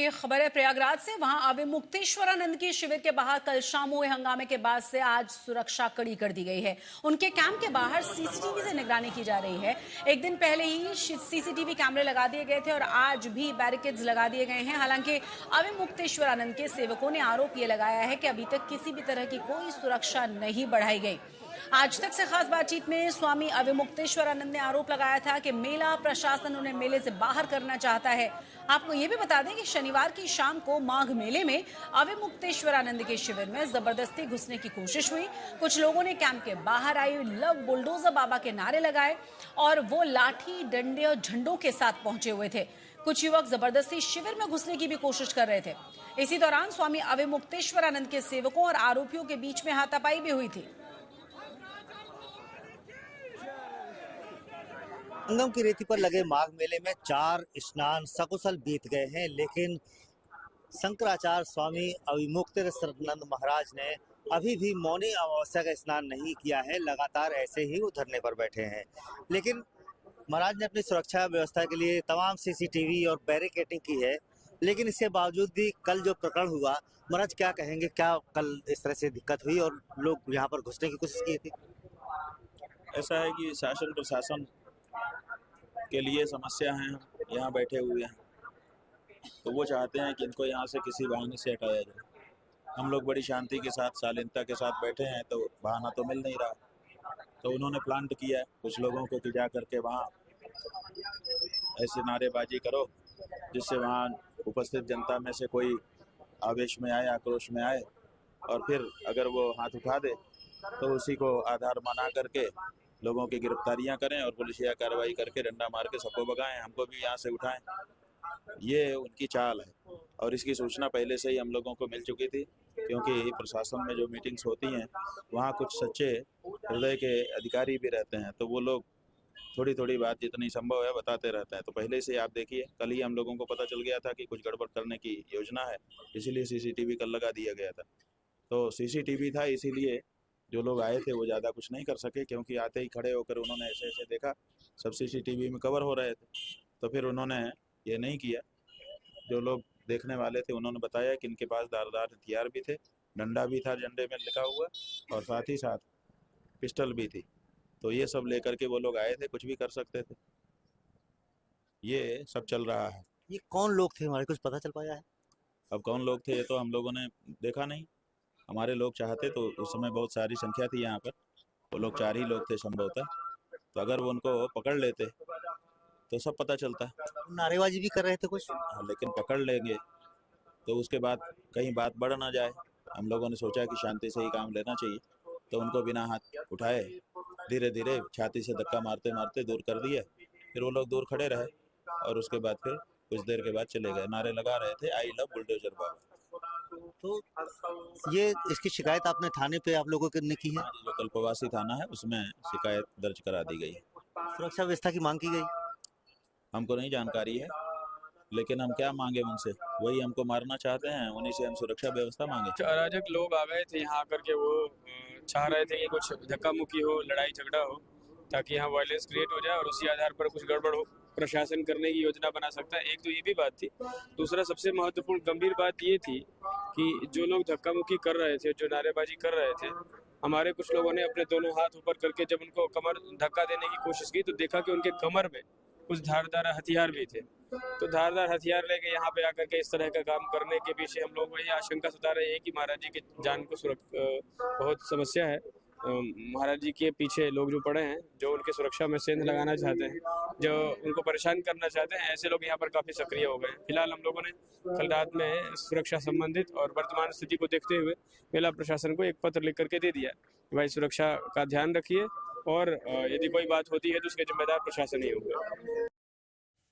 बड़ी खबर है प्रयागराज से। वहां अविमुक्तेश्वरानंद के शिविर के बाहर कल शाम हुए हंगामे के बाद से आज सुरक्षा कड़ी कर दी गई है। उनके कैंप के बाहर सीसीटीवी से निगरानी की जा रही है। एक दिन पहले ही सीसीटीवी कैमरे लगा दिए गए थे और आज भी बैरिकेड्स लगा दिए गए हैं। हालांकि अविमुक्तेश्वरानंद के सेवकों ने आरोप ये लगाया है कि अभी तक किसी भी तरह की कोई सुरक्षा नहीं बढ़ाई गई। आज तक से खास बातचीत में स्वामी अविमुक्तेश्वरानंद ने आरोप लगाया था कि मेला प्रशासन उन्हें मेले से बाहर करना चाहता है। आपको ये भी बता दें कि शनिवार की शाम को माघ मेले में अविमुक्तेश्वरानंद के शिविर में जबरदस्ती घुसने की कोशिश हुई। कुछ लोगों ने कैंप के बाहर आई लव बुलडोजर बाबा के नारे लगाए और वो लाठी डंडे और झंडों के साथ पहुंचे हुए थे। कुछ युवक जबरदस्ती शिविर में घुसने की भी कोशिश कर रहे थे। इसी दौरान स्वामी अविमुक्तेश्वरानंद के सेवकों और आरोपियों के बीच में हाथापाई भी हुई थी। संगम की रेती पर लगे माघ मेले में 4 स्नान सकुशल बीत गए हैं, लेकिन शंकराचार्य स्वामी अविमुक्तेश्वरानंद महाराज ने अभी भी मौनी अमावस्या का स्नान नहीं किया है। लगातार ऐसे ही वो धरने पर बैठे हैं। लेकिन महाराज ने अपनी सुरक्षा व्यवस्था के लिए तमाम सीसीटीवी और बैरिकेडिंग की है, लेकिन इसके बावजूद भी कल जो प्रकरण हुआ, महाराज क्या कहेंगे? क्या कल इस तरह से दिक्कत हुई और लोग यहाँ पर घुसने की कोशिश की थी? ऐसा है कि शासन प्रशासन के लिए समस्या है, हम यहाँ बैठे हुए हैं तो वो चाहते हैं कि इनको यहाँ से किसी बहाने से हटाया जाए। हम लोग बड़ी शांति के साथ शालीनता के साथ बैठे हैं तो बहाना तो मिल नहीं रहा। तो उन्होंने प्लान किया है कुछ लोगों को कि जा करके वहाँ ऐसे नारेबाजी करो जिससे वहाँ उपस्थित जनता में से कोई आवेश में आए, आक्रोश में आए और फिर अगर वो हाथ उठा दे तो उसी को आधार बना करके लोगों की गिरफ्तारियां करें और पुलिसिया कार्रवाई करके डंडा मार के सबको भगाएं, हमको भी यहाँ से उठाएं। ये उनकी चाल है और इसकी सूचना पहले से ही हम लोगों को मिल चुकी थी, क्योंकि प्रशासन में जो मीटिंग्स होती हैं वहाँ कुछ सच्चे हृदय के अधिकारी भी रहते हैं, तो वो लोग थोड़ी थोड़ी बात जितनी संभव है बताते रहते हैं। तो पहले से आप देखिए, कल ही हम लोगों को पता चल गया था कि कुछ गड़बड़ करने की योजना है, इसीलिए सीसीटीवी कल लगा दिया गया था। तो सीसीटीवी था, इसीलिए जो लोग आए थे वो ज़्यादा कुछ नहीं कर सके, क्योंकि आते ही खड़े होकर उन्होंने ऐसे ऐसे देखा, सब सीसीटीवी में कवर हो रहे थे, तो फिर उन्होंने ये नहीं किया। जो लोग देखने वाले थे उन्होंने बताया कि इनके पास धारदार हथियार भी थे, डंडा भी था झंडे में लिखा हुआ और साथ ही साथ पिस्टल भी थी। तो ये सब लेकर के वो लोग आए थे, कुछ भी कर सकते थे। ये सब चल रहा है। ये कौन लोग थे हमारे, कुछ पता चल पाया है? अब कौन लोग थे ये तो हम लोगों ने देखा नहीं। हमारे लोग चाहते तो उस समय बहुत सारी संख्या थी यहाँ पर, वो लोग 4 ही लोग थे संभवतः, तो अगर वो उनको पकड़ लेते तो सब पता चलता। नारेबाजी भी कर रहे थे कुछ। लेकिन पकड़ लेंगे तो उसके बाद कहीं बात बढ़ ना जाए, हम लोगों ने सोचा कि शांति से ही काम लेना चाहिए, तो उनको बिना हाथ उठाए धीरे धीरे छाती से धक्का मारते मारते दूर कर दिया। फिर वो लोग दूर खड़े रहे और उसके बाद फिर कुछ देर के बाद चले गए। नारे लगा रहे थे आई लव बुलडोजर बाबा। तो ये इसकी शिकायत आपने थाने पे आप लोगों ने की है? जो कल्पवासी थाना है उसमें शिकायत दर्ज करा दी गई है। सुरक्षा व्यवस्था की मांग की गई? हमको नहीं जानकारी है, लेकिन हम क्या मांगे उनसे, वही हमको मारना चाहते हैं, उन्हीं से हम सुरक्षा व्यवस्था मांगे। अराजक लोग आ गए थे यहाँ आकर के, वो चाह रहे थे कि कुछ धक्का मुक्की हो, लड़ाई झगड़ा हो, ताकि यहाँ वायलेंस क्रिएट हो जाए और उसी आधार पर कुछ गड़बड़ हो, प्रशासन करने की योजना बना सकता है। एक तो ये भी बात थी। दूसरा सबसे महत्वपूर्ण गंभीर बात ये थी कि जो लोग धक्का मुक्की कर रहे थे, जो नारेबाजी कर रहे थे, हमारे कुछ लोगों ने अपने दोनों हाथ ऊपर करके जब उनको कमर धक्का देने की कोशिश की तो देखा कि उनके कमर में कुछ धारदार हथियार भी थे। तो धारदार हथियार लेके यहाँ पे आकर के इस तरह का काम करने के पीछे हम लोग वही आशंका सता रहे हैं कि महाराज जी की जान को बहुत समस्या है। महाराज जी के पीछे लोग जो पड़े हैं, जो उनकी सुरक्षा में सेंध लगाना चाहते हैं, जो उनको परेशान करना चाहते हैं, ऐसे लोग यहाँ पर काफ़ी सक्रिय हो गए हैं। फिलहाल हम लोगों ने कल रात में सुरक्षा संबंधित और वर्तमान स्थिति को देखते हुए मेला प्रशासन को एक पत्र लिख करके दे दिया कि भाई सुरक्षा का ध्यान रखिए और यदि कोई बात होती है तो उसके जिम्मेदार प्रशासन ही होगा।